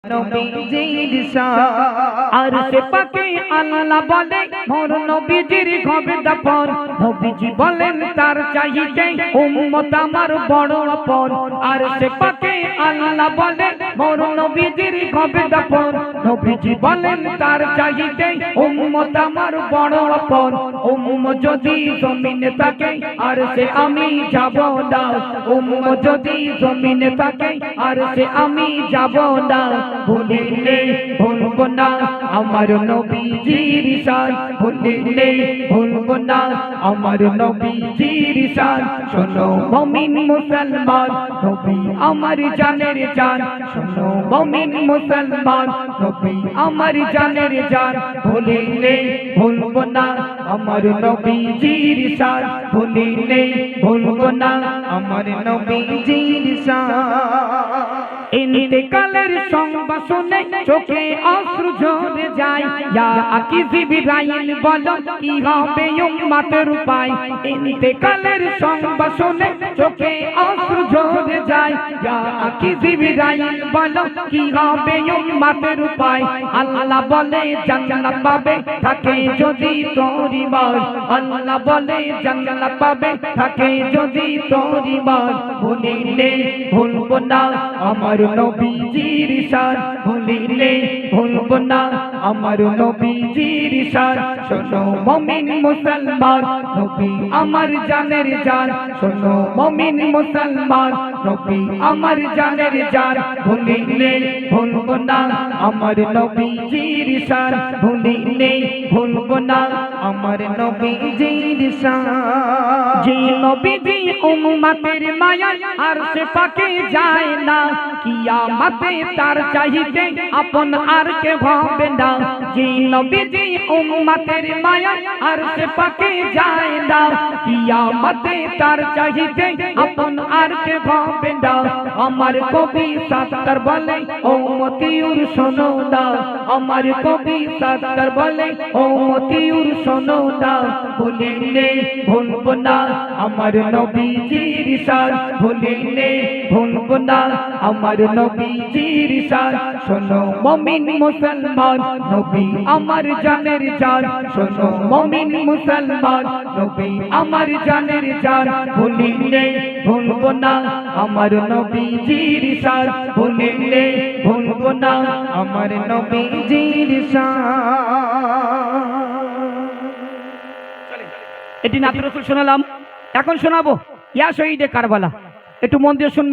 নবীজির শান আর সে পাকে আল্লাহ বলে মোর নবীজির হবে দাফন নবীজি বলেন তার চাইতে উম্মত আমার বড় আপন আর সে পাকে আল্লাহ বলে মোর নবীজির হবে দাফন নবীজি বলেন তার চাইতে উম্মত আমার বড় আপন উম্মত যদি জমিনে থাকে আর সে আমি যাব না উম্মত যদি জমিনে থাকে আর সে আমি যাব না ভুলিলে ভুলব না আমার নবীজির শান ভুলিলে ভুলব না আমার নবীজির শান শোনো মুমিন মুসলমান নবী আমার জানের জান শোনো মুমিন মুসলমান নবী আমার জানের জান ভুলিলে ভুলব না আমার নবীজির শান ভুলিলে ভুলব না আমার নবীজির শান ইন্তেকালের সংবাদ শুনে চোখে অশ্রু ঝরে যায় ইয়া আকি জিবরাইল বলো কি হবে উম্মতের উপায় ইন্তেকালের সংবাদ শুনে চোখে অশ্রু ঝরে যায় ইয়া আকি জিবরাইল বলো কি হবে উম্মতের উপায় আল্লাহ বলে জান্নাত পাবে থাকে যদি তোর ঈমান আল্লাহ বলে জান্নাত পাবে থাকে যদি তোর ঈমান ভুলিলে ভুলব না আমার নবীজির শান ভুলিলে ভুলব না আমার নবীজির শান শোনো মুমিন মুসলমান নবী আমার জানের জান শোনো মুমিন মুসলমান নবী আমার জানের জান ভুলিলে ভুলব না আমার নবীজির শান ভুলিলে ভুলব না আমার নবীজির শান যে নবীজি উম্মতের মায়া আর সে পাকে যায় না কিয়ামতে তার চাইতে আপন আর কে হবে না যে নবীজি উম্মতের মায়া আর সে পাকে যায় না কিয়ামতে তার চাইতে আপন আর কে হবে না আমার কবি সাত্তার বলে ও মতিউর শোনো না আমার কবি সাত্তার বলে ও মতিউর শোনো না ভুলিলে ভুলব না আমার নবীজির শান ভুলিলে ভুলব না আমার নবীজির শান শোনো মুমিন মুসলমান নবী আমার জানের জান শোনো মুমিন মুসলমান নবী আমার জানের জান ভুলিলে ভুলব না আমার নবীজির শান ভুলিলে ভুলব না আমার নবীজির শান এটি নাত রাসূল শোনালাম এখন শোনাবো ইয়া শহীদে কারবালা একটু মন দিয়ে শুনবেন